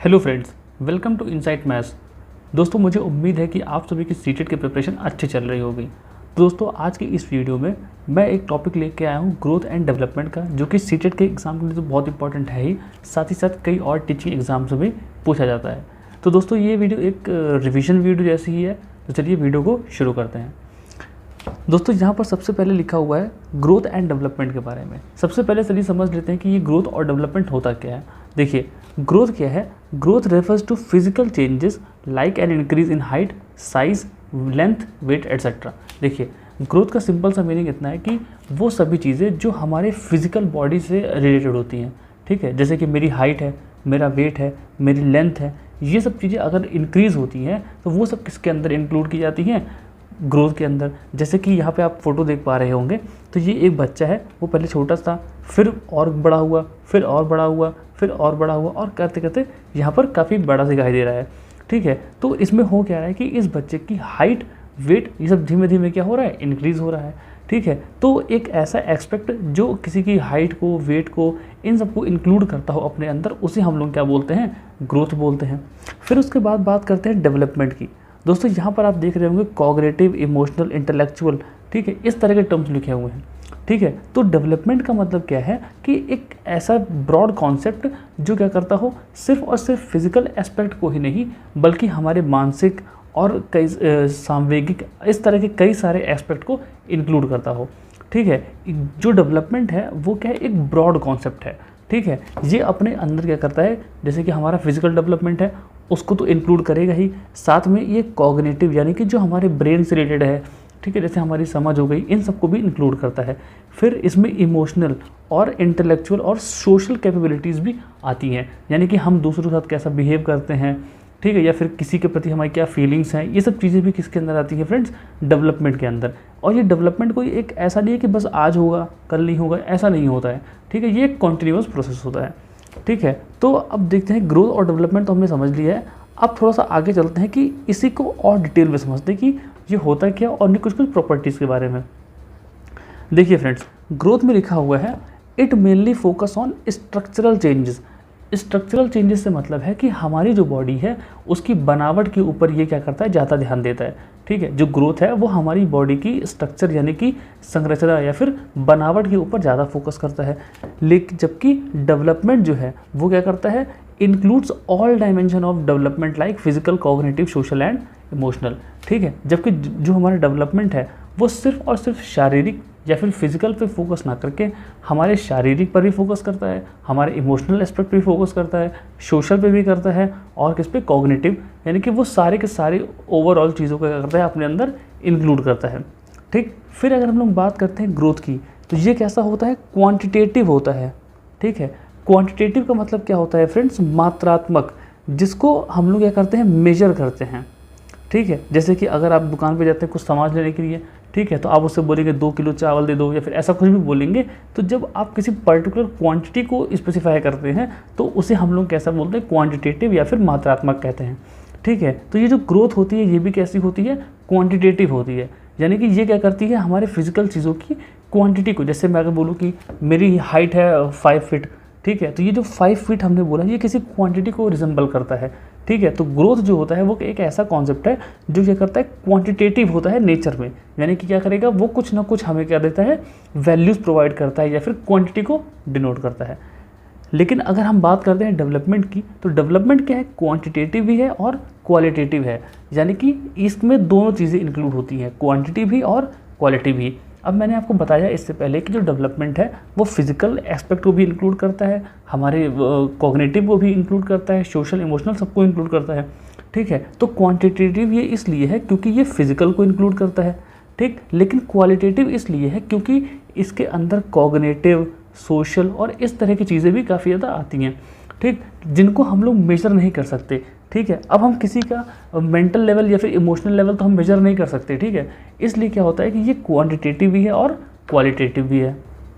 Hello friends, welcome to Insight Maths. दोस्तों, मुझे उम्मीद है कि आप सभी की सीटेट की प्रिपरेशन अच्छी चल रही होगी। दोस्तों, आज की इस वीडियो में मैं एक टॉपिक लेके आया हूँ ग्रोथ एंड डेवलपमेंट का, जो कि सीटेट के एग्ज़ाम के लिए तो बहुत इंपॉर्टेंट है ही, साथ ही साथ कई और टीचिंग एग्जाम से भी पूछा जाता है। तो दोस्तों, ये वीडियो एक रिविजन वीडियो जैसी ही है, तो चलिए वीडियो को शुरू करते हैं। दोस्तों, यहाँ पर सबसे पहले लिखा हुआ है ग्रोथ एंड डेवलपमेंट के बारे में। सबसे पहले चलिए समझ लेते हैं कि ये ग्रोथ और डेवलपमेंट होता क्या है। देखिए, ग्रोथ क्या है? Growth refers to physical changes like an increase in height, size, length, weight et cetera. देखिए, ग्रोथ का सिंपल सा मीनिंग इतना है कि वो सभी चीज़ें जो हमारे फिजिकल बॉडी से रिलेटेड होती हैं, ठीक है। जैसे कि मेरी हाइट है, मेरा वेट है, मेरी लेंथ है, ये सब चीज़ें अगर इंक्रीज़ होती हैं तो वो सब किसके अंदर इंक्लूड की जाती हैं? ग्रोथ के अंदर। जैसे कि यहाँ पे आप फोटो देख पा रहे होंगे, तो ये एक बच्चा है, वो पहले छोटा था, फिर और बड़ा हुआ, फिर और बड़ा हुआ, फिर और बड़ा हुआ, और करते करते यहाँ पर काफ़ी बड़ा दिखाई दे रहा है, ठीक है। तो इसमें हो क्या रहा है कि इस बच्चे की हाइट, वेट, ये सब धीमे धीमे क्या हो रहा है? इंक्रीज़ हो रहा है, ठीक है। तो एक ऐसा एस्पेक्ट जो किसी की हाइट को, वेट को, इन सबको इंक्लूड करता हो अपने अंदर, उसे हम लोग क्या बोलते हैं? ग्रोथ बोलते हैं। फिर उसके बाद बात करते हैं डेवलपमेंट की। दोस्तों, यहाँ पर आप देख रहे होंगे कॉग्निटिव, इमोशनल, इंटेलेक्चुअल, ठीक है, इस तरह के टर्म्स लिखे हुए हैं, ठीक है। तो डेवलपमेंट का मतलब क्या है कि एक ऐसा ब्रॉड कॉन्सेप्ट जो क्या करता हो, सिर्फ और सिर्फ फिजिकल एस्पेक्ट को ही नहीं, बल्कि हमारे मानसिक और कई सांवेगिक, इस तरह के कई सारे एस्पेक्ट को इंक्लूड करता हो, ठीक है। जो डेवलपमेंट है वो क्या है? एक ब्रॉड कॉन्सेप्ट है, ठीक है। ये अपने अंदर क्या करता है? जैसे कि हमारा फिजिकल डेवलपमेंट है, उसको तो इंक्लूड करेगा ही, साथ में ये कॉग्निटिव यानी कि जो हमारे ब्रेन से रिलेटेड है, ठीक है, जैसे हमारी समझ हो गई, इन सबको भी इंक्लूड करता है। फिर इसमें इमोशनल और इंटेलेक्चुअल और सोशल कैपेबिलिटीज़ भी आती हैं, यानी कि हम दूसरों के साथ कैसा बिहेव करते हैं, ठीक है, या फिर किसी के प्रति हमारी क्या फीलिंग्स हैं, ये सब चीज़ें भी किसके अंदर आती हैं फ्रेंड्स? डेवलपमेंट के अंदर। और ये डेवलपमेंट कोई एक ऐसा नहीं है कि बस आज होगा कल नहीं होगा, ऐसा नहीं होता है, ठीक है। ये एक कॉन्टिन्यूअस प्रोसेस होता है, ठीक है। तो अब देखते हैं ग्रोथ और डेवलपमेंट तो हमने समझ लिया है। अब थोड़ा सा आगे चलते हैं कि इसी को और डिटेल में समझते हैं कि ये होता क्या, और कुछ कुछ प्रॉपर्टीज़ के बारे में। देखिए फ्रेंड्स, ग्रोथ में लिखा हुआ है it mainly focus on structural changes. Structural changes से मतलब है कि हमारी जो बॉडी है उसकी बनावट के ऊपर ये क्या करता है? ज़्यादा ध्यान देता है, ठीक है। जो ग्रोथ है वो हमारी बॉडी की स्ट्रक्चर यानी कि संरचना या फिर बनावट के ऊपर ज़्यादा फोकस करता है। लेकिन जबकि डेवलपमेंट जो है वो क्या करता है? Includes all dimension of development like physical, cognitive, social and emotional, ठीक है। जबकि जो हमारा डेवलपमेंट है वो सिर्फ और सिर्फ शारीरिक या फिर फिजिकल पे फोकस ना करके हमारे शारीरिक पर भी फोकस करता है, हमारे इमोशनल एस्पेक्ट पे भी फोकस करता है, सोशल पे भी करता है, और किस पे? कॉग्निटिव, यानी कि वो सारे के सारे ओवरऑल चीज़ों को क्या करता है? अपने अंदर इंक्लूड करता है, ठीक। फिर अगर हम लोग बात करते हैं ग्रोथ की, तो ये कैसा होता है? क्वान्टिटेटिव होता है, ठीक है। क्वांटिटेटिव का मतलब क्या होता है फ्रेंड्स? मात्रात्मक, जिसको हम लोग क्या करते हैं? मेजर करते हैं, ठीक है। जैसे कि अगर आप दुकान पे जाते हैं कुछ सामान लेने के लिए, ठीक है, तो आप उससे बोलेंगे 2 किलो चावल दे दो, या फिर ऐसा कुछ भी बोलेंगे। तो जब आप किसी पर्टिकुलर क्वांटिटी को स्पेसिफाई करते हैं तो उसे हम लोग कैसा बोलते हैं? क्वांटिटेटिव या फिर मात्रात्मक कहते हैं, ठीक है। तो ये जो ग्रोथ होती है ये भी कैसी होती है? क्वांटिटेटिव होती है, यानी कि ये क्या करती है? हमारे फिजिकल चीज़ों की क्वांटिटी को, जैसे मैं अगर बोलूँ कि मेरी हाइट है 5 फीट, ठीक है, तो ये जो 5 फीट हमने बोला ये किसी क्वांटिटी को रिजेंबल करता है, ठीक है। तो ग्रोथ जो होता है वो एक ऐसा कॉन्सेप्ट है जो क्या करता है? क्वांटिटेटिव होता है नेचर में, यानी कि क्या करेगा? वो कुछ ना कुछ हमें क्या देता है? वैल्यूज़ प्रोवाइड करता है या फिर क्वांटिटी को डिनोट करता है। लेकिन अगर हम बात करते हैं डेवलपमेंट की, तो डेवलपमेंट क्या है? क्वांटिटेटिव भी है और क्वालिटेटिव है, यानी कि इसमें दोनों चीज़ें इंक्लूड होती हैं, क्वांटिटी भी और क्वालिटी भी। अब मैंने आपको बताया इससे पहले कि जो डेवलपमेंट है वो फिजिकल एस्पेक्ट को भी इंक्लूड करता है, हमारे कॉग्निटिव को भी इंक्लूड करता है, सोशल, इमोशनल सबको इंक्लूड करता है, ठीक है। तो क्वांटिटेटिव ये इसलिए है क्योंकि ये फिजिकल को इंक्लूड करता है, ठीक। लेकिन क्वालिटेटिव इसलिए है क्योंकि इसके अंदर कॉग्निटिव, सोशल और इस तरह की चीज़ें भी काफ़ी ज़्यादा आती हैं, ठीक, जिनको हम लोग मेजर नहीं कर सकते, ठीक है। अब हम किसी का मेंटल लेवल या फिर इमोशनल लेवल तो हम मेजर नहीं कर सकते, ठीक है। इसलिए क्या होता है कि ये क्वांटिटेटिव भी है और क्वालिटेटिव भी है।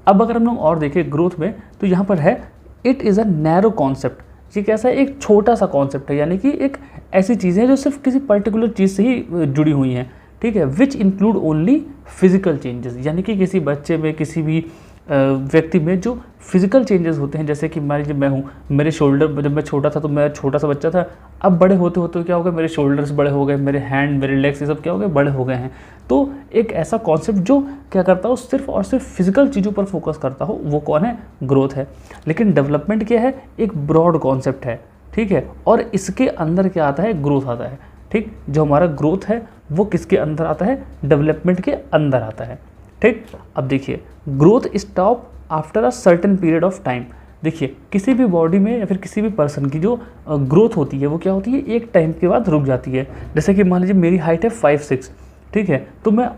अब अगर हम लोग और देखें ग्रोथ में, तो यहाँ पर है it is a narrow concept. ये कैसा है? एक छोटा सा कॉन्सेप्ट है, यानी कि एक ऐसी चीज़ है जो सिर्फ किसी पर्टिकुलर चीज़ से ही जुड़ी हुई हैं, ठीक है। Which include only physical changes, यानी कि किसी बच्चे में, किसी भी व्यक्ति में जो फिजिकल चेंजेस होते हैं, जैसे कि मान लीजिए मैं हूँ, मेरे शोल्डर, जब मैं छोटा था तो मैं छोटा सा बच्चा था, अब बड़े होते होते क्या हो गया, मेरे शोल्डर्स बड़े हो गए, मेरे हैंड, मेरे लेग्स, ये सब क्या हो गए, बड़े हो गए हैं। तो एक ऐसा कॉन्सेप्ट जो क्या करता हो, सिर्फ और सिर्फ फिजिकल चीज़ों पर फोकस करता हो, वो कौन है, ग्रोथ है। लेकिन डेवलपमेंट क्या है, एक ब्रॉड कॉन्सेप्ट है, ठीक है, और इसके अंदर क्या आता है, ग्रोथ आता है। ठीक, जो हमारा ग्रोथ है वो किसके अंदर आता है, डेवलपमेंट के अंदर आता है। ठीक, अब देखिए, growth stop after a certain period of time. देखिए, किसी भी बॉडी में या फिर किसी भी पर्सन की जो ग्रोथ होती है वो क्या होती है, एक टाइम के बाद रुक जाती है। जैसे कि मान लीजिए मेरी हाइट है 5'6", ठीक है, तो मैं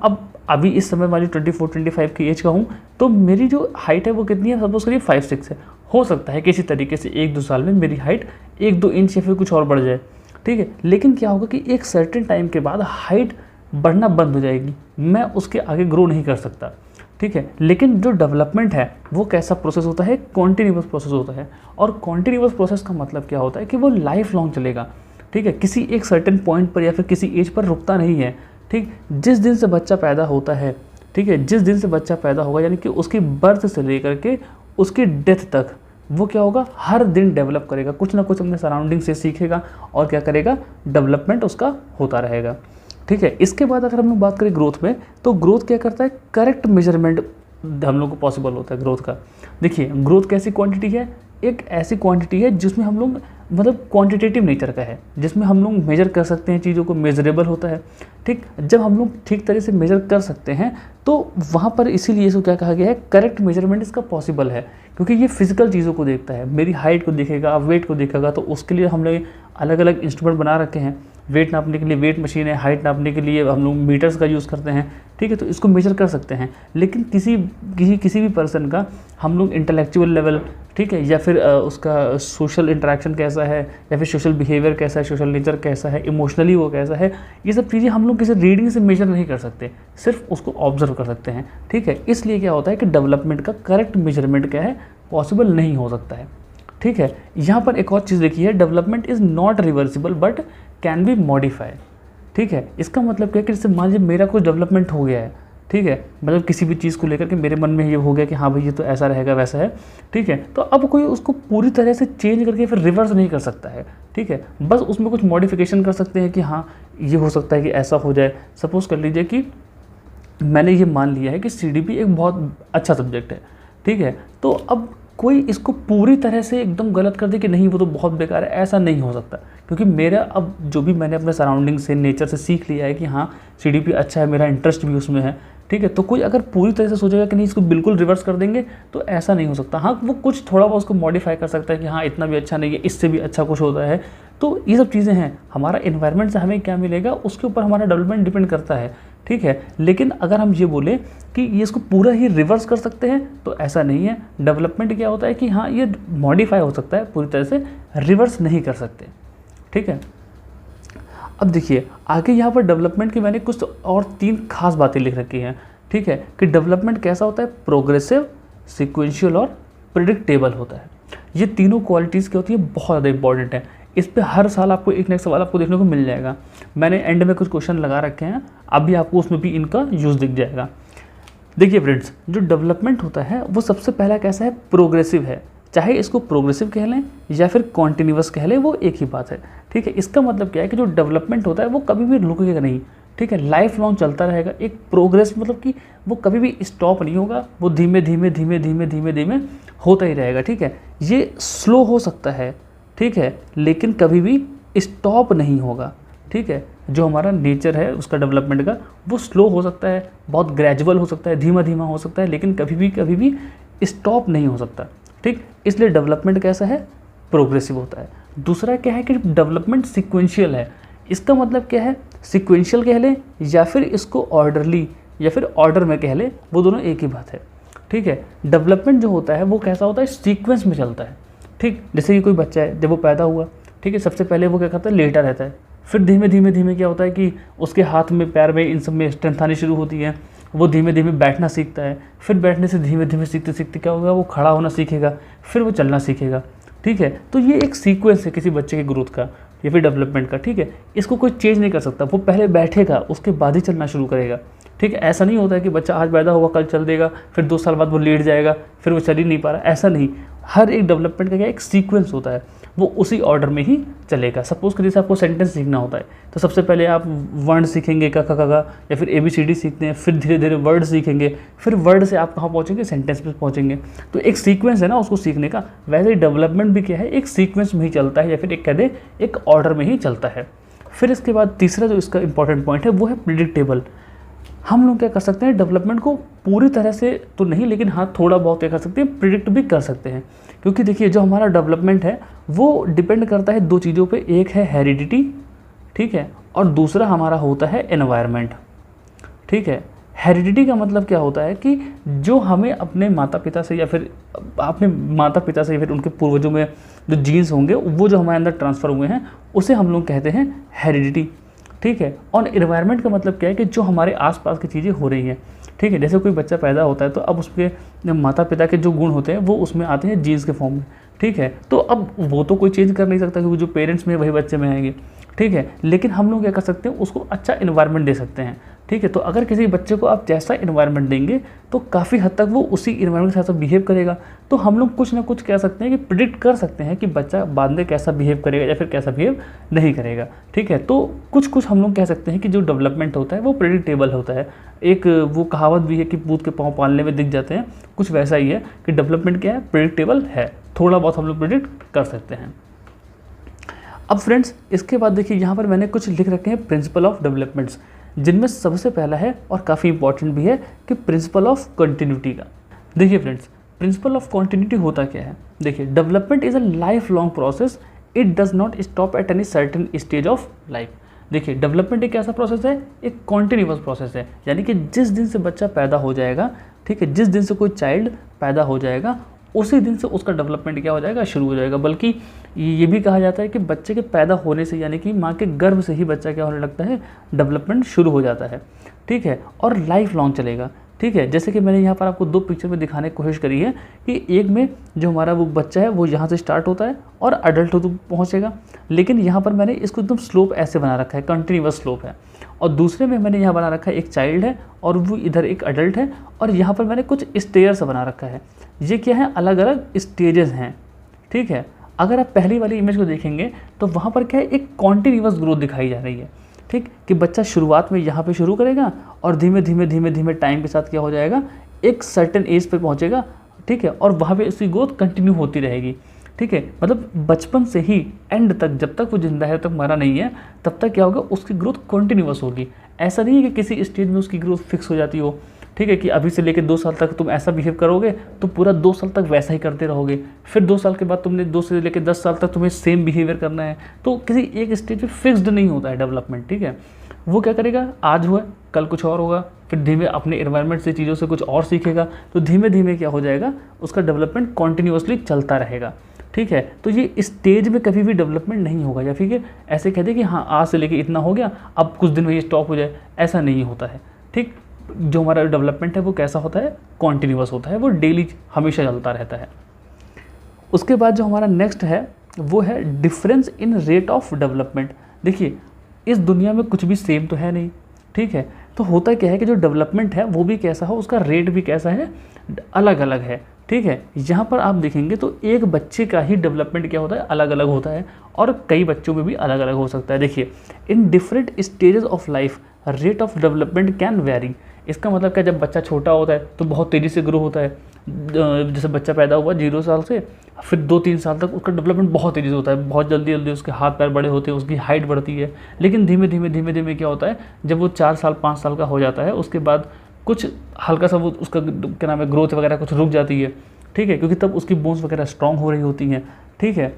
अभी इस समय वाली 24-25 की एज का हूँ, तो मेरी जो हाइट है वो कितनी है, सपोज करिए 5'6" है। हो सकता है किसी तरीके से 1-2 साल में मेरी हाइट 1-2 इंच या फिर कुछ और बढ़ जाए, ठीक है। लेकिन क्या होगा कि एक सर्टेन टाइम के बाद हाइट बढ़ना बंद हो जाएगी, मैं उसके आगे ग्रो नहीं कर सकता, ठीक है। लेकिन जो डेवलपमेंट है वो कैसा प्रोसेस होता है, कॉन्टिन्यूअस प्रोसेस होता है। और कॉन्टिन्यूअस प्रोसेस का मतलब क्या होता है कि वो लाइफ लॉन्ग चलेगा, ठीक है, किसी एक सर्टेन पॉइंट पर या फिर किसी एज पर रुकता नहीं है। ठीक, जिस दिन से बच्चा पैदा होता है, ठीक है, जिस दिन से बच्चा पैदा होगा, यानी कि उसकी बर्थ से लेकर के उसकी डेथ तक वो क्या होगा, हर दिन डेवलप करेगा, कुछ ना कुछ अपने सराउंडिंग से सीखेगा और क्या करेगा, डेवलपमेंट उसका होता रहेगा, ठीक है। इसके बाद अगर हम लोग बात करें ग्रोथ में, तो ग्रोथ क्या करता है, करेक्ट मेजरमेंट हम लोग को पॉसिबल होता है ग्रोथ का। देखिए, ग्रोथ कैसी क्वांटिटी है, एक ऐसी क्वांटिटी है जिसमें हम लोग मतलब क्वांटिटेटिव नेचर का है, जिसमें हम लोग मेजर कर सकते हैं, चीज़ों को मेजरेबल होता है। ठीक, जब हम लोग ठीक तरह से मेजर कर सकते हैं तो वहाँ पर इसीलिए इसको क्या कहा गया है, करेक्ट मेजरमेंट इसका पॉसिबल है, क्योंकि ये फिजिकल चीज़ों को देखता है, मेरी हाइट को देखेगा, वेट को देखेगा, तो उसके लिए हम लोग अलग अलग इंस्ट्रूमेंट बना रखे हैं। वेट नापने के लिए वेट मशीन है, हाइट नापने के लिए हम लोग मीटर्स का यूज़ करते हैं, ठीक है, तो इसको मेजर कर सकते हैं। लेकिन किसी भी पर्सन का हम लोग इंटेलेक्चुअल लेवल, ठीक है, या फिर उसका सोशल इंटरेक्शन कैसा है, या फिर सोशल बिहेवियर कैसा है, सोशल नेचर कैसा है, इमोशनली वो कैसा है, ये सब चीज़ें हम लोग किसी रीडिंग से मेजर नहीं कर सकते, सिर्फ उसको ऑब्जर्व कर सकते हैं, ठीक है। इसलिए क्या होता है कि डेवलपमेंट का करेक्ट मेजरमेंट क्या है, पॉसिबल नहीं हो सकता है, ठीक है। यहाँ पर एक और चीज़ देखी है, development is not reversible but can be modify, ठीक है। इसका मतलब क्या है कि जैसे मान लीजिए मेरा कुछ डेवलपमेंट हो गया है, ठीक है, मतलब किसी भी चीज़ को लेकर के मेरे मन में ये हो गया कि हाँ भाई ये तो ऐसा रहेगा वैसा है, ठीक है, तो अब कोई उसको पूरी तरह से चेंज करके फिर रिवर्स नहीं कर सकता है, ठीक है, बस उसमें कुछ मॉडिफिकेशन कर सकते हैं कि हाँ ये हो सकता है कि ऐसा हो जाए। सपोज कर लीजिए कि मैंने ये मान लिया है कि CDP एक बहुत अच्छा सब्जेक्ट है, ठीक है, तो अब कोई इसको पूरी तरह से एकदम गलत कर दे कि नहीं वो तो बहुत बेकार है, ऐसा नहीं हो सकता, क्योंकि मेरा अब जो भी मैंने अपने सराउंडिंग से, नेचर से सीख लिया है कि हाँ CDP अच्छा है, मेरा इंटरेस्ट भी उसमें है, ठीक है, तो कोई अगर पूरी तरह से सोचेगा कि नहीं इसको बिल्कुल रिवर्स कर देंगे तो ऐसा नहीं हो सकता। हाँ, वो कुछ थोड़ा बहुत उसको मॉडिफाई कर सकता है कि हाँ इतना भी अच्छा नहीं है, इससे भी अच्छा कुछ होता है। तो ये सब चीज़ें हैं, हमारा इन्वायरमेंट से हमें क्या मिलेगा उसके ऊपर हमारा डेवलपमेंट डिपेंड करता है, ठीक है। लेकिन अगर हम ये बोलें कि ये इसको पूरा ही रिवर्स कर सकते हैं तो ऐसा नहीं है। डेवलपमेंट क्या होता है कि हाँ ये मॉडिफाई हो सकता है, पूरी तरह से रिवर्स नहीं कर सकते, ठीक है। अब देखिए आगे यहाँ पर डेवलपमेंट की मैंने कुछ और 3 खास बातें लिख रखी हैं, ठीक है, कि डेवलपमेंट कैसा होता है, प्रोग्रेसिव, सिक्वेंशियल और प्रिडिक्टेबल होता है। ये तीनों क्वालिटीज़ क्या होती है, बहुत ज़्यादा इंपॉर्टेंट है। इस पे हर साल आपको एक नेक्स्ट सवाल आपको देखने को मिल जाएगा। मैंने एंड में कुछ क्वेश्चन लगा रखे हैं, अभी आपको उसमें भी इनका यूज़ दिख जाएगा। देखिए फ्रेंड्स, जो डेवलपमेंट होता है वो सबसे पहला कैसा है, प्रोग्रेसिव है। चाहे इसको प्रोग्रेसिव कह लें या फिर कॉन्टिन्यूअस कह लें, वो एक ही बात है, ठीक है। इसका मतलब क्या है कि जो डेवलपमेंट होता है वो कभी भी रुकेगा नहीं, ठीक है, लाइफ लॉन्ग चलता रहेगा। एक प्रोग्रेस मतलब कि वो कभी भी स्टॉप नहीं होगा, वो धीमे धीमे धीमे धीमे धीमे धीमे होता ही रहेगा, ठीक है। ये स्लो हो सकता है, ठीक है, लेकिन कभी भी स्टॉप नहीं होगा, ठीक है। जो हमारा नेचर है उसका डेवलपमेंट का, वो स्लो हो सकता है, बहुत ग्रेजुअल हो सकता है, धीमा धीमा हो सकता है, लेकिन कभी भी स्टॉप नहीं हो सकता, ठीक। इसलिए डेवलपमेंट कैसा है, प्रोग्रेसिव होता है। दूसरा क्या है कि डेवलपमेंट सिक्वेंशियल है। इसका मतलब क्या है, सिक्वेंशियल कह लें या फिर इसको ऑर्डरली या फिर ऑर्डर में कह लें, वो दोनों एक ही बात है, ठीक है। डेवलपमेंट जो होता है वो कैसा होता है, सीक्वेंस में चलता है, ठीक। जैसे कि कोई बच्चा है, जब वो पैदा हुआ, ठीक है, सबसे पहले वो क्या करता है, लेटा रहता है, फिर धीमे धीमे धीमे क्या होता है कि उसके हाथ में, पैर में, इन सब में स्ट्रेंथ आनी शुरू होती है, वो धीमे धीमे बैठना सीखता है, फिर बैठने से धीमे धीमे सीखते सीखते क्या होगा, वो खड़ा होना सीखेगा, फिर वो चलना सीखेगा, ठीक है। तो ये एक सीक्वेंस है किसी बच्चे के ग्रोथ का या फिर डेवलपमेंट का, ठीक है। इसको कोई चेंज नहीं कर सकता, वो पहले बैठेगा उसके बाद ही चलना शुरू करेगा, ठीक है, ऐसा नहीं होता है कि बच्चा आज पैदा हुआ कल चल देगा, फिर 2 साल बाद वो लेट जाएगा, फिर वो चल ही नहीं पा रहा, ऐसा नहीं। हर एक डेवलपमेंट का क्या एक सीक्वेंस होता है, वो उसी ऑर्डर में ही चलेगा। सपोज करिए जैसे आपको सेंटेंस सीखना होता है तो सबसे पहले आप वर्ण सीखेंगे क ख ग घ, या फिर ABCD सीखते हैं, फिर धीरे धीरे वर्ड सीखेंगे, फिर वर्ड से आप कहाँ पहुँचेंगे, सेंटेंस पे पहुँचेंगे। तो एक सीक्वेंस है ना उसको सीखने का। वैसे ही डेवलपमेंट भी क्या है, एक सीक्वेंस में ही चलता है, या फिर एक कह दे एक ऑर्डर में ही चलता है। फिर इसके बाद तीसरा जो इसका इंपॉर्टेंट पॉइंट है वो है प्रिडिक्टेबल। हम लोग क्या कर सकते हैं, डेवलपमेंट को पूरी तरह से तो नहीं, लेकिन हाँ थोड़ा बहुत क्या कर सकते हैं, प्रिडिक्ट भी कर सकते हैं। क्योंकि देखिए जो हमारा डेवलपमेंट है वो डिपेंड करता है 2 चीज़ों पे, एक है हेरिडिटी, ठीक है, और दूसरा हमारा होता है एनवायरनमेंट, ठीक है। हेरिडिटी का मतलब क्या होता है कि जो हमें अपने माता पिता से या फिर उनके पूर्वजों में जो जीन्स होंगे वो जो हमारे अंदर ट्रांसफ़र हुए हैं उसे हम लोग कहते हैं हेरिडिटी, ठीक है। और एनवायरनमेंट का मतलब क्या है कि जो हमारे आसपास की चीज़ें हो रही हैं, ठीक है। जैसे कोई बच्चा पैदा होता है तो अब उसके माता पिता के जो गुण होते हैं वो उसमें आते हैं जीन्स के फॉर्म में, ठीक है। तो अब वो तो कोई चेंज कर नहीं सकता क्योंकि जो पेरेंट्स में वही बच्चे में आएंगे, ठीक है। लेकिन हम लोग क्या कर सकते हैं, उसको अच्छा इन्वायरमेंट दे सकते हैं, ठीक है। तो अगर किसी बच्चे को आप जैसा इन्वायरमेंट देंगे तो काफ़ी हद तक वो उसी इन्वायरमेंट के साथ बिहेव करेगा। तो हम लोग कुछ ना कुछ कह सकते हैं कि प्रिडिक्ट कर सकते हैं कि बच्चा बाद में कैसा बिहेव करेगा या फिर कैसा बिहेव नहीं करेगा, ठीक है। तो कुछ हम लोग कह सकते हैं कि जो डेवलपमेंट होता है वो प्रिडिक्टेबल होता है। एक वो कहावत भी है कि पूत के पाँव पालने में दिख जाते हैं, कुछ वैसा ही है कि डेवलपमेंट क्या है, प्रिडिक्टेबल है, थोड़ा बहुत हम लोग प्रिडिक्ट कर सकते हैं। अब फ्रेंड्स इसके बाद देखिए यहाँ पर मैंने कुछ लिख रखे हैं प्रिंसिपल ऑफ डेवलपमेंट्स, जिनमें सबसे पहला है और काफ़ी इंपॉर्टेंट भी है कि प्रिंसिपल ऑफ कंटिन्यूटी का। देखिए फ्रेंड्स प्रिंसिपल ऑफ कंटिन्यूटी होता क्या है, देखिए development is a life long process, it does not stop at any certain stage of life. देखिए डेवलपमेंट एक ऐसा प्रोसेस है, एक कॉन्टिन्यूअस प्रोसेस है, यानी कि जिस दिन से बच्चा पैदा हो जाएगा, ठीक है, जिस दिन से कोई चाइल्ड पैदा हो जाएगा उसी दिन से उसका डेवलपमेंट क्या हो जाएगा, शुरू हो जाएगा। बल्कि ये भी कहा जाता है कि बच्चे के पैदा होने से यानी कि माँ के गर्भ से ही बच्चा क्या होने लगता है, डेवलपमेंट शुरू हो जाता है, ठीक है, और लाइफ लॉन्ग चलेगा, ठीक है। जैसे कि मैंने यहाँ पर आपको 2 पिक्चर में दिखाने की कोशिश करी है कि एक में जो हमारा वो बच्चा है वो यहाँ से स्टार्ट होता है और अडल्ट पहुँचेगा, लेकिन यहाँ पर मैंने इसको एकदम स्लोप ऐसे बना रखा है, कंटिन्यूअस स्लोप है। और दूसरे में मैंने यहाँ बना रखा है एक चाइल्ड है और वो इधर एक अडल्ट है, और यहाँ पर मैंने कुछ स्टेयर्स बना रखा है। ये क्या है, अलग अलग स्टेजेस हैं, ठीक है। अगर आप पहली वाली इमेज को देखेंगे तो वहाँ पर क्या है, एक कॉन्टिन्यूअस ग्रोथ दिखाई जा रही है, ठीक, कि बच्चा शुरुआत में यहाँ पे शुरू करेगा और धीमे धीमे टाइम के साथ क्या हो जाएगा, एक सर्टेन एज पे पहुँचेगा, ठीक है, और वहाँ पे उसकी ग्रोथ कंटिन्यू होती रहेगी, ठीक है। मतलब बचपन से ही एंड तक, जब तक वो जिंदा है, तब मरा नहीं है, तब तक क्या होगा, उसकी ग्रोथ कंटिन्यूअस होगी। ऐसा नहीं है कि किसी स्टेज में उसकी ग्रोथ फिक्स हो जाती हो, ठीक है, कि अभी से लेकर 2 साल तक तुम ऐसा बिहेव करोगे तो पूरा 2 साल तक वैसा ही करते रहोगे, फिर 2 साल के बाद तुमने 2 से लेकर 10 साल तक तुम्हें सेम बिहेवियर करना है। तो किसी एक स्टेज पे फिक्स्ड नहीं होता है डेवलपमेंट, ठीक है। वो क्या करेगा, आज हुआ कल कुछ और होगा, फिर धीमे अपने एनवायरनमेंट से चीज़ों से कुछ और सीखेगा, तो धीमे धीमे क्या हो जाएगा, उसका डेवलपमेंट कॉन्टिन्यूसली चलता रहेगा, ठीक है। तो ये स्टेज में कभी भी डेवलपमेंट नहीं होगा, या फिर ऐसे कह दे कि हाँ आज से लेके इतना हो गया अब कुछ दिन में ये स्टॉप हो जाए, ऐसा नहीं होता है, ठीक। जो हमारा डेवलपमेंट है वो कैसा होता है, कॉन्टिन्यूअस होता है, वो डेली हमेशा चलता रहता है। उसके बाद जो हमारा नेक्स्ट है वो है difference in rate of development. देखिए इस दुनिया में कुछ भी सेम तो है नहीं, ठीक है। तो होता क्या है कि जो डेवलपमेंट है वो भी कैसा हो, उसका रेट भी कैसा है, अलग अलग है, ठीक है। यहाँ पर आप देखेंगे तो एक बच्चे का ही डेवलपमेंट क्या होता है, अलग अलग होता है, और कई बच्चों में भी अलग अलग हो सकता है। देखिए in different stages of life rate of development can very. इसका मतलब क्या, जब बच्चा छोटा होता है तो बहुत तेज़ी से ग्रो होता है, जैसे बच्चा पैदा हुआ 0 साल से, फिर 2-3 साल तक उसका डेवलपमेंट बहुत तेज़ी से होता है, बहुत जल्दी जल्दी उसके हाथ पैर बड़े होते हैं, उसकी हाइट बढ़ती है। लेकिन धीमे धीमे क्या होता है, जब वो 4 साल 5 साल का हो जाता है उसके बाद कुछ हल्का सा वो उसका क्या नाम है, ग्रोथ वगैरह कुछ रुक जाती है, ठीक है, क्योंकि तब उसकी बोन्स वगैरह स्ट्रॉन्ग हो रही होती हैं, ठीक है।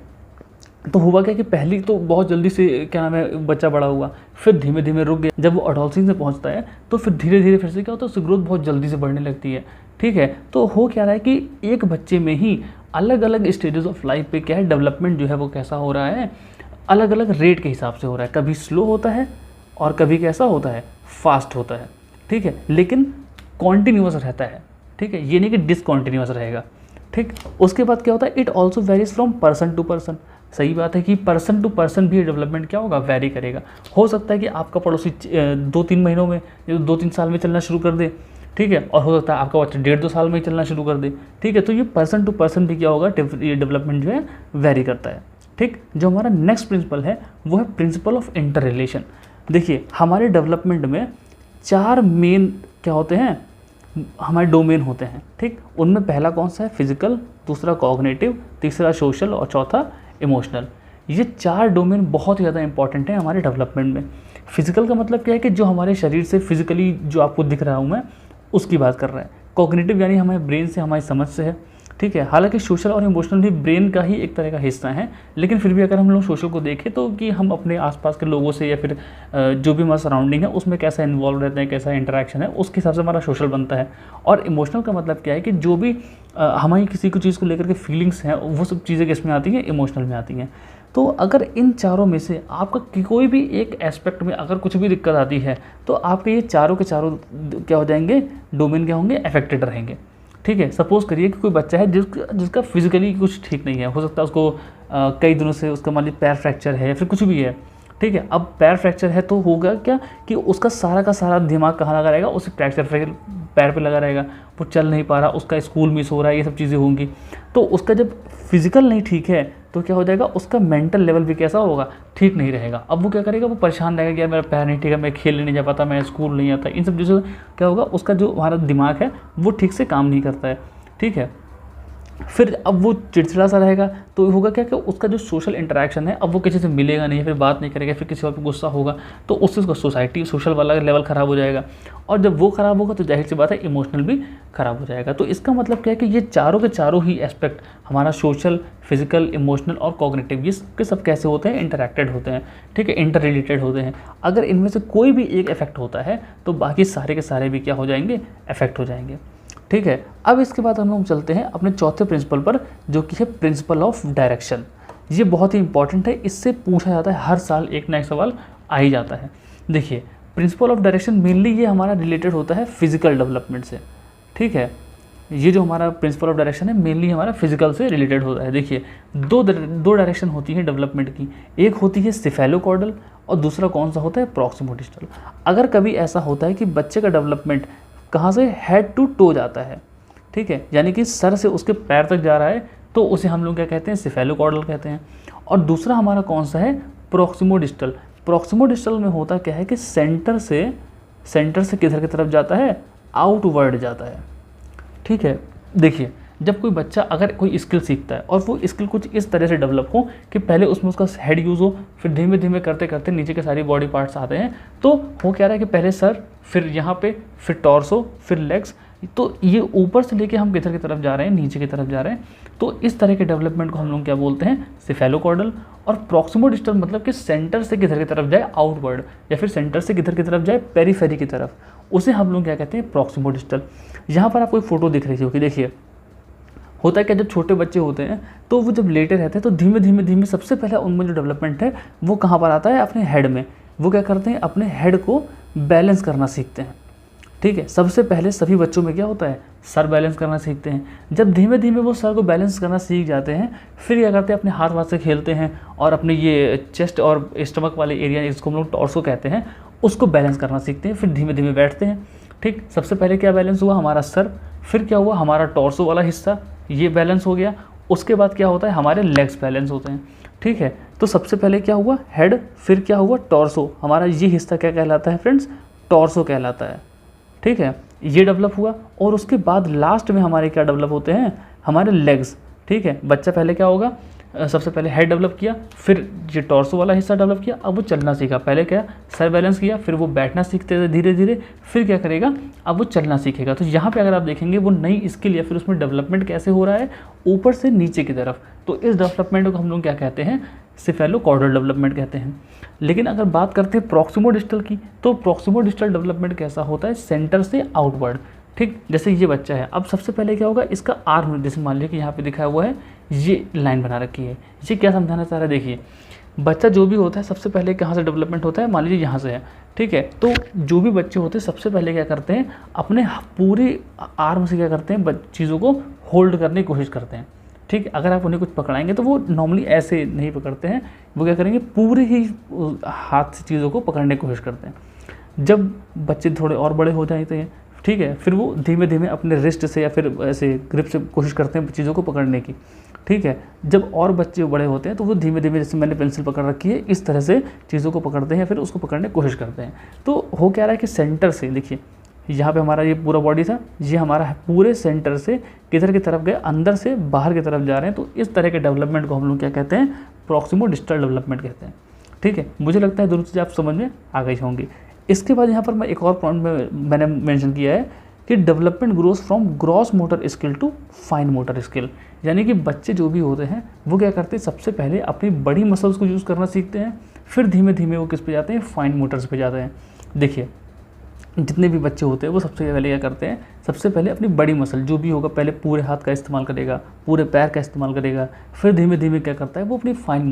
तो हुआ क्या कि पहली तो बहुत जल्दी से क्या नाम है बच्चा बड़ा हुआ, फिर धीमे धीमे रुक गया, जब वो अडोलसेंस में पहुंचता है तो फिर धीरे धीरे फिर से क्या होता है, उसकी ग्रोथ बहुत जल्दी से बढ़ने लगती है, ठीक है। तो हो क्या रहा है कि एक बच्चे में ही अलग अलग स्टेजेस ऑफ लाइफ पे क्या है, डेवलपमेंट जो है वो कैसा हो रहा है, अलग अलग रेट के हिसाब से हो रहा है। कभी स्लो होता है और कभी कैसा होता है, फास्ट होता है, ठीक है, लेकिन कॉन्टिन्यूअस रहता है, ठीक है, ये नहीं कि डिसकॉन्टिन्यूअस रहेगा, ठीक। उसके बाद क्या होता है, it also varies from person to person. सही बात है कि पर्सन टू पर्सन भी डेवलपमेंट क्या होगा, वेरी करेगा। हो सकता है कि आपका पड़ोसी 2-3 महीनों में, 2-3 साल में चलना शुरू कर दे, ठीक है, और हो सकता है आपका बच्चा 1.5-2 साल में ही चलना शुरू कर दे, ठीक है। तो ये पर्सन टू पर्सन भी क्या होगा, ये डेवलपमेंट जो है वेरी करता है, ठीक। जो हमारा नेक्स्ट प्रिंसिपल है वो है प्रिंसिपल ऑफ इंटर रिलेशन। देखिए हमारे डेवलपमेंट में 4 मेन क्या होते हैं, हमारे डोमेन होते हैं, ठीक। उनमें पहला कौन सा है, फिजिकल, दूसरा कॉग्निटिव, तीसरा सोशल और चौथा इमोशनल। ये 4 डोमेन बहुत ही ज़्यादा इंपॉर्टेंट है हमारे डेवलपमेंट में। फिजिकल का मतलब क्या है कि जो हमारे शरीर से फिजिकली जो आपको दिख रहा हूँ मैं, उसकी बात कर रहा है। कॉग्निटिव यानी हमारे ब्रेन से, हमारी समझ से है, ठीक है। हालांकि सोशल और इमोशनल भी ब्रेन का ही एक तरह का हिस्सा है, लेकिन फिर भी अगर हम लोग सोशल को देखें तो कि हम अपने आसपास के लोगों से या फिर जो भी हमारा सराउंडिंग है उसमें कैसा इन्वॉल्व रहते हैं, कैसा इंटरेक्शन है, उसके हिसाब से हमारा सोशल बनता है। और इमोशनल का मतलब क्या है कि जो भी हमारी किसी को चीज़ को लेकर के फीलिंग्स हैं, वो सब चीज़ें किसमें आती हैं, इमोशनल में आती हैं। तो अगर इन चारों में से आपका कोई भी एक एस्पेक्ट में अगर कुछ भी दिक्कत आती है तो आपके ये चारों के चारों क्या हो जाएंगे, डोमेन क्या होंगे, अफेक्टेड रहेंगे, ठीक है। सपोज़ करिए कि कोई बच्चा है जिसका फिजिकली कुछ ठीक नहीं है, हो सकता है उसको कई दिनों से उसका मान लीजिए पैर फ्रैक्चर है या फिर कुछ भी है, ठीक है। अब पैर फ्रैक्चर है तो होगा क्या कि उसका सारा का सारा दिमाग कहाँ लगा रहेगा, उस फ्रैक्चर पैर पे लगा रहेगा, वो चल नहीं पा रहा, उसका स्कूल मिस हो रहा है, ये सब चीज़ें होंगी। तो उसका जब फिजिकल नहीं ठीक है तो क्या हो जाएगा, उसका मेंटल लेवल भी कैसा होगा, ठीक नहीं रहेगा। अब वो क्या करेगा, वो परेशान रहेगा कि यार मेरा पैर नहीं ठीक है, मैं खेलने नहीं जा पाता, मैं स्कूल नहीं आता। इन सब चीज़ों से क्या होगा, उसका जो हमारा दिमाग है वो ठीक से काम नहीं करता है, ठीक है। फिर अब वो चिड़चिड़ा सा रहेगा तो होगा क्या कि उसका जो सोशल इंटरेक्शन है, अब वो किसी से मिलेगा नहीं, फिर बात नहीं करेगा, फिर किसी और पे गुस्सा होगा, तो उससे उसका सोसाइटी सोशल वाला लेवल ख़राब हो जाएगा। और जब वो ख़राब होगा तो जाहिर सी बात है इमोशनल भी ख़राब हो जाएगा। तो इसका मतलब क्या है कि ये चारों के चारों ही एस्पेक्ट, हमारा सोशल, फिजिकल, इमोशनल और कॉग्निटिव, ये सबके सब कैसे होते हैं, इंटरैक्टेड होते हैं, ठीक है, इंटर रिलेटेड होते हैं। अगर इनमें से कोई भी एक इफेक्ट होता है तो बाकी सारे के सारे भी क्या हो जाएंगे, इफेक्ट हो जाएंगे, ठीक है। अब इसके बाद हम लोग चलते हैं अपने चौथे प्रिंसिपल पर, जो कि है प्रिंसिपल ऑफ डायरेक्शन। ये बहुत ही इंपॉर्टेंट है, इससे पूछा जाता है हर साल एक ना एक सवाल आ ही जाता है। देखिए प्रिंसिपल ऑफ डायरेक्शन मेनली ये हमारा रिलेटेड होता है फिजिकल डेवलपमेंट से, ठीक है। ये जो हमारा प्रिंसिपल ऑफ डायरेक्शन है मेनली हमारा फिजिकल से रिलेटेड होता है। देखिए दो डायरेक्शन होती है डेवलपमेंट की, एक होती है सिफेलोकॉर्डल और दूसरा कौन सा होता है, प्रॉक्सिमोडिस्टल। अगर कभी ऐसा होता है कि बच्चे का डेवलपमेंट कहाँ से, हेड टू टो जाता है, ठीक है, यानी कि सर से उसके पैर तक जा रहा है, तो उसे हम लोग क्या कहते हैं, सिफेलोकॉर्डल कहते हैं। और दूसरा हमारा कौन सा है, प्रॉक्सिमोडिस्टल। प्रॉक्सिमोडिस्टल में होता क्या है कि सेंटर से किधर की तरफ जाता है, आउटवर्ड जाता है, ठीक है। देखिए जब कोई बच्चा अगर कोई स्किल सीखता है और वो स्किल कुछ इस तरह से डेवलप हो कि पहले उसमें उसका हेड यूज़ हो, फिर धीमे धीमे करते करते नीचे के सारी बॉडी पार्ट्स आते हैं, तो हो क्या रहा है कि पहले सर, फिर यहाँ पे, फिर टॉर्सो, फिर लेग्स, तो ये ऊपर से लेके हम किधर की तरफ जा रहे हैं, नीचे की तरफ जा रहे हैं। तो इस तरह के डेवलपमेंट को हम लोग क्या बोलते हैं, सिफेलोकॉर्डल। और प्रॉक्सिमोडिस्टल मतलब कि सेंटर से किधर की तरफ जाए, आउटवर्ड, या फिर सेंटर से किधर की तरफ जाए, पेरीफेरी की तरफ, उसे हम लोग क्या कहते हैं, प्रॉक्सिमोडिस्टल। यहाँ पर आपको एक फ़ोटो दिख रही होगी, देखिए होता है क्या, जब छोटे बच्चे होते हैं तो वो जब लेटे रहते हैं तो धीमे धीमे धीमे सबसे पहले उनमें जो डेवलपमेंट है वो कहाँ पर आता है, अपने हेड में। वो क्या करते हैं, अपने हेड को बैलेंस करना सीखते हैं, ठीक है। सबसे पहले सभी बच्चों में क्या होता है, सर बैलेंस करना सीखते हैं। जब धीमे धीमे वो सर को बैलेंस करना सीख जाते हैं, फिर क्या करते हैं, अपने हाथ वाथ से खेलते हैं और अपने ये चेस्ट और स्टमक वाले एरिया, जिसको हम लोग टॉर्सो कहते हैं, उसको बैलेंस करना सीखते हैं। फिर धीमे धीमे बैठते हैं, ठीक। सबसे पहले क्या बैलेंस हुआ, हमारा सर, फिर क्या हुआ, हमारा टॉर्सो वाला हिस्सा, ये बैलेंस हो गया। उसके बाद क्या होता है, हमारे लेग्स बैलेंस होते हैं, ठीक है। तो सबसे पहले क्या हुआ, हेड, फिर क्या हुआ, टॉर्सो। हमारा ये हिस्सा क्या कहलाता है फ्रेंड्स, टॉर्सो कहलाता है, ठीक है। ये डेवलप हुआ और उसके बाद लास्ट में हमारे क्या डेवलप होते हैं, हमारे लेग्स, ठीक है। बच्चा पहले क्या होगा, सबसे पहले हेड डेवलप किया, फिर ये टॉर्सो वाला हिस्सा डेवलप किया, अब वो चलना सीखा। पहले क्या, सर बैलेंस किया, फिर वो बैठना सीखते थे धीरे धीरे, फिर क्या करेगा, अब वो चलना सीखेगा। तो यहाँ पे अगर आप देखेंगे वो नई स्किल या फिर उसमें डेवलपमेंट कैसे हो रहा है, ऊपर से नीचे की तरफ। तो इस डेवलपमेंट को हम लोग क्या कहते हैं, सिफेलोकॉर्डल डेवलपमेंट कहते हैं। लेकिन अगर बात करते हैं प्रॉक्सिमोडिस्टल की, तो प्रॉक्सिमोडिस्टल डेवलपमेंट कैसा होता है, सेंटर से आउटवर्ड, ठीक। जैसे ये बच्चा है, अब सबसे पहले क्या होगा, इसका आर्म, जैसे मान लीजिए कि यहाँ पे दिखाया हुआ है, ये लाइन बना रखी है, ये क्या समझाना चाह रहा है, देखिए बच्चा जो भी होता है सबसे पहले कहाँ से डेवलपमेंट होता है, मान लीजिए यहाँ से है, ठीक है। तो जो भी बच्चे होते हैं सबसे पहले क्या करते हैं, अपने पूरे आर्म से क्या करते हैं, चीज़ों को होल्ड करने की कोशिश करते हैं, ठीक है। अगर आप उन्हें कुछ पकड़ाएंगे तो वो नॉर्मली ऐसे नहीं पकड़ते हैं, वो क्या करेंगे पूरे ही हाथ से चीज़ों को पकड़ने की कोशिश करते हैं। जब बच्चे थोड़े और बड़े हो जाते हैं, ठीक है, फिर वो धीमे धीमे अपने रिस्ट से या फिर ऐसे ग्रिप से कोशिश करते हैं चीज़ों को पकड़ने की, ठीक है। जब और बच्चे बड़े होते हैं तो वो धीमे धीमे, जैसे मैंने पेंसिल पकड़ रखी है, इस तरह से चीज़ों को पकड़ते हैं, फिर उसको पकड़ने की कोशिश करते हैं। तो हो क्या रहा है कि सेंटर से देखिए, यहाँ पे हमारा ये पूरा बॉडी था, ये हमारा पूरे सेंटर से किधर की तरफ गए, अंदर से बाहर की तरफ जा रहे हैं। तो इस तरह के डेवलपमेंट को हम लोग क्या कहते हैं, प्रॉक्सिमो डिस्टल डेवलपमेंट कहते हैं, ठीक है। मुझे लगता है दोनों चीज़ें आप समझ में आ गई होंगी। इसके बाद यहाँ पर मैं एक और पॉइंट में मैंने मेंशन किया है कि development grows from gross motor skill to fine motor skill, यानी कि बच्चे जो भी होते हैं वो क्या करते हैं, सबसे पहले अपनी बड़ी मसल्स को यूज़ करना सीखते हैं, फिर धीमे धीमे वो किस पे जाते हैं, फाइन मोटर्स पे जाते हैं। देखिए जितने भी बच्चे होते हैं वो सबसे पहले क्या करते हैं, सबसे पहले अपनी बड़ी मसल जो भी होगा पहले पूरे हाथ का इस्तेमाल करेगा, पूरे पैर का इस्तेमाल करेगा, फिर धीमे धीमे क्या करता है वो अपनी फाइन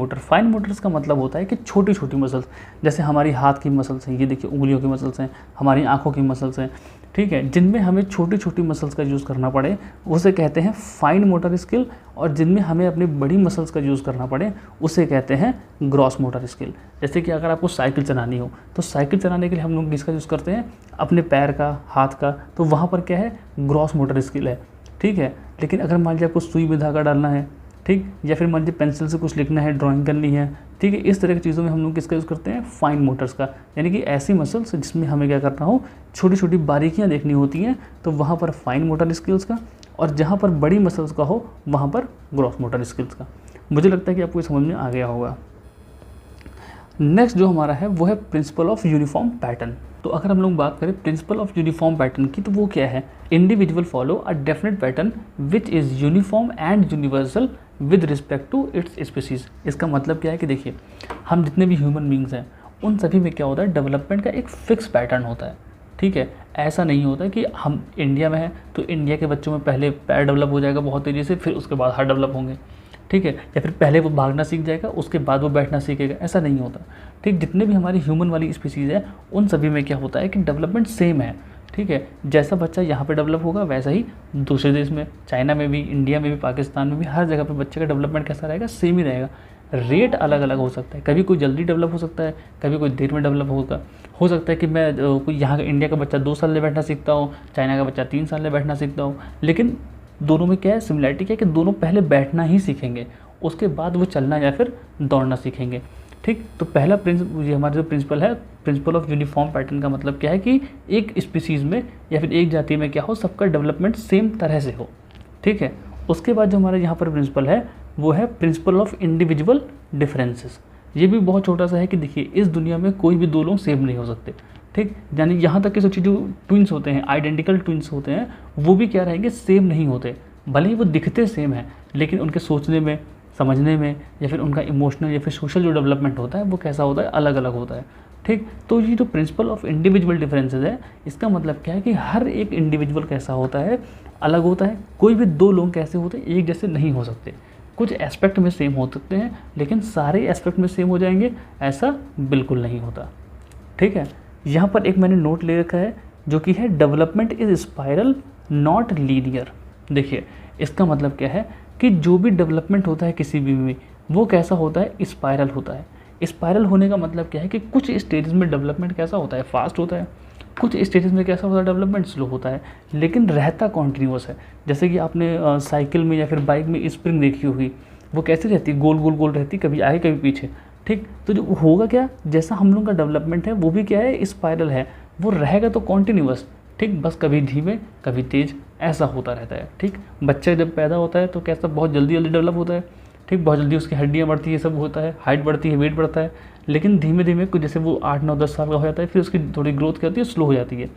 मोटर्स का मतलब होता है कि छोटी छोटी मसल्स, जैसे हमारी हाथ की मसल्स हैं, ये देखिए उंगलियों की मसल्स हैं, हमारी आँखों की मसल्स हैं, ठीक है, जिनमें हमें छोटी छोटी मसल्स का यूज़ करना पड़े उसे कहते हैं फाइन मोटर स्किल, और जिनमें हमें अपनी बड़ी मसल्स का यूज़ करना पड़े उसे कहते हैं ग्रॉस मोटर स्किल। जैसे कि अगर आपको साइकिल चलानी हो तो साइकिल चलाने के लिए हम लोग किसका यूज़ करते हैं, अपने पैर का, हाथ का, तो वहाँ पर क्या है, ग्रॉस मोटर स्किल है, ठीक है। लेकिन अगर मान लीजिए आपको सुई में धागा डालना है, ठीक, या फिर मान लीजिए पेंसिल से कुछ लिखना है, ड्राइंग करनी है, ठीक है, इस तरह की चीज़ों में हम लोग किसका यूज़ करते हैं, फाइन मोटर्स का, यानी कि ऐसी मसल्स जिसमें हमें क्या करना हो, छोटी छोटी बारीकियाँ देखनी होती हैं, तो वहाँ पर फाइन मोटर स्किल्स का, और जहाँ पर बड़ी मसल्स का हो वहाँ पर ग्रॉस मोटर स्किल्स का। मुझे लगता है कि आपको समझ में आ गया होगा। नेक्स्ट जो हमारा है वो है प्रिंसिपल ऑफ यूनिफॉर्म पैटर्न। तो अगर हम लोग बात करें प्रिंसिपल ऑफ यूनिफॉर्म पैटर्न की, तो वो क्या है, individual follow a definite pattern which is uniform and universal with respect to its species. इसका मतलब क्या है कि देखिए हम जितने भी ह्यूमन बींग्स हैं उन सभी में क्या होता है, डेवलपमेंट का एक फिक्स पैटर्न होता है, ठीक है। ऐसा नहीं होता कि हम इंडिया में हैं तो इंडिया के बच्चों में पहले पैर डेवलप हो जाएगा बहुत तेज़ी से, फिर उसके बाद हाथ डेवलप होंगे, ठीक है, या फिर पहले वो भागना सीख जाएगा उसके बाद वो बैठना सीखेगा, ऐसा नहीं होता, ठीक। जितने भी हमारी ह्यूमन वाली स्पीसीज़ है उन सभी में क्या होता है कि डेवलपमेंट सेम है, ठीक है। जैसा बच्चा यहाँ पे डेवलप होगा वैसा ही दूसरे देश में, चाइना में भी, इंडिया में भी, पाकिस्तान में भी, हर जगह पे बच्चे का डेवलपमेंट कैसा रहेगा, सेम ही रहेगा। रेट अलग अलग हो सकता है, कभी कोई जल्दी डेवलप हो सकता है, कभी कोई देर में डेवलप होगा। हो सकता है कि मैं कोई यहाँ का इंडिया का बच्चा 2 साल में बैठना सीखता हूँ, चाइना का बच्चा 3 साल में बैठना सीखता हूँ, लेकिन दोनों में क्या है, सिमिलरिटी क्या है कि दोनों पहले बैठना ही सीखेंगे, उसके बाद वो चलना या फिर दौड़ना सीखेंगे, ठीक। तो पहला ये हमारा जो प्रिंसिपल है, प्रिंसिपल ऑफ यूनिफॉर्म पैटर्न का मतलब क्या है कि एक स्पीसीज़ में या फिर एक जाति में क्या हो, सबका डेवलपमेंट सेम तरह से हो, ठीक है। उसके बाद जो हमारे यहाँ पर प्रिंसिपल है वो है प्रिंसिपल ऑफ इंडिविजुअल डिफरेंसेस। ये भी बहुत छोटा सा है कि देखिए इस दुनिया में कोई भी 2 लोग सेम नहीं हो सकते, ठीक। यानी यहाँ तक कि सोचिए जो ट्विंस होते हैं, आइडेंटिकल ट्विंस होते हैं, वो भी क्या रहेंगे, सेम नहीं होते। भले ही वो दिखते सेम हैं लेकिन उनके सोचने में, समझने में, या फिर उनका इमोशनल या फिर सोशल जो डेवलपमेंट होता है वो कैसा होता है, अलग अलग होता है, ठीक। तो ये जो प्रिंसिपल ऑफ इंडिविजुअल डिफरेंसेस है, इसका मतलब क्या है कि हर एक इंडिविजुअल कैसा होता है, अलग होता है। कोई भी 2 लोग कैसे होते हैं, एक जैसे नहीं हो सकते। कुछ एस्पेक्ट में सेम हो सकते हैं लेकिन सारे एस्पेक्ट में सेम हो जाएंगे, ऐसा बिल्कुल नहीं होता, ठीक है। यहाँ पर एक मैंने नोट ले रखा है जो कि है development is spiral not linear. देखिए इसका मतलब क्या है कि जो भी डेवलपमेंट होता है किसी भी में वो कैसा होता है, स्पाइरल होता है। स्पाइरल होने का मतलब क्या है कि कुछ स्टेजेस में डेवलपमेंट कैसा होता है, फास्ट होता है, कुछ स्टेजेस में कैसा होता है, डेवलपमेंट स्लो होता है, लेकिन रहता कॉन्टीन्यूअस है। जैसे कि आपने साइकिल में या फिर बाइक में स्प्रिंग देखी होगी, वो कैसी रहती है, गोल गोल गोल रहती, कभी आगे कभी पीछे, ठीक। तो जो होगा क्या, जैसा हम लोग का डेवलपमेंट है वो भी क्या है, स्पाइरल है, वो रहेगा तो कॉन्टीन्यूअस, ठीक, बस कभी धीमे कभी तेज़ ऐसा होता रहता है, ठीक। बच्चा जब पैदा होता है तो कैसा बहुत जल्दी जल्दी डेवलप होता है, ठीक, बहुत जल्दी उसकी हड्डियाँ बढ़ती है, सब होता है, हाइट बढ़ती है, वेट बढ़ता है, लेकिन धीमे धीमे कुछ जैसे वो 8, 9, 10 साल का हो जाता है फिर उसकी थोड़ी ग्रोथ क्या होती है, स्लो हो जाती है,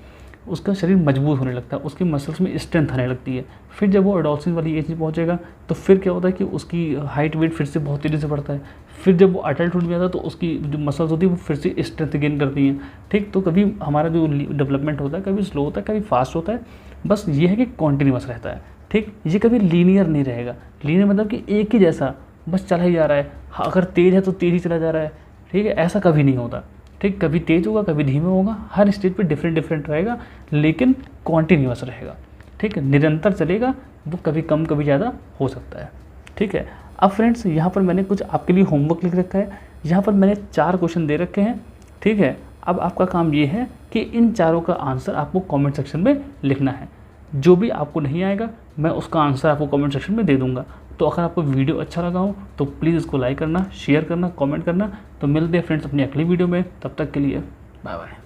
उसका शरीर मजबूत होने लगता है, उसकी मसल्स में स्ट्रेंथ आने लगती है। फिर जब वो एडोलसेंस वाली एज में पहुँचेगा तो फिर क्या होता है कि उसकी हाइट वेट फिर से बहुत तेज़ी से बढ़ता है। फिर जब वो अडल्टहुड में आता है तो उसकी जो मसल्स होती है वो फिर से स्ट्रेंथ गेन करती हैं, ठीक। तो कभी हमारा जो डेवलपमेंट होता है कभी स्लो होता है कभी फास्ट होता है, बस ये है कि कॉन्टीन्यूअस रहता है, ठीक। ये कभी लीनियर नहीं रहेगा। लीनियर मतलब कि एक ही जैसा बस चला ही जा रहा है, अगर तेज़ है तो तेज़ ही चला जा रहा है, ठीक है, ऐसा कभी नहीं होता, ठीक। कभी तेज़ होगा कभी धीमे होगा, हर स्टेज पे डिफरेंट डिफरेंट रहेगा लेकिन कॉन्टीन्यूअस रहेगा, ठीक है, निरंतर चलेगा, वो कभी कम कभी ज़्यादा हो सकता है। ठीक है। अब फ्रेंड्स यहाँ पर मैंने कुछ आपके लिए होमवर्क लिख रखा है। यहाँ पर मैंने 4 क्वेश्चन दे रखे हैं, ठीक है। अब आपका काम ये है कि इन चारों का आंसर आपको कमेंट सेक्शन में लिखना है। जो भी आपको नहीं आएगा मैं उसका आंसर आपको कमेंट सेक्शन में दे दूंगा। तो अगर आपको वीडियो अच्छा लगा हो तो प्लीज़ इसको लाइक करना, शेयर करना, कमेंट करना। तो मिलते हैं फ्रेंड्स अपनी अगली वीडियो में, तब तक के लिए बाय बाय।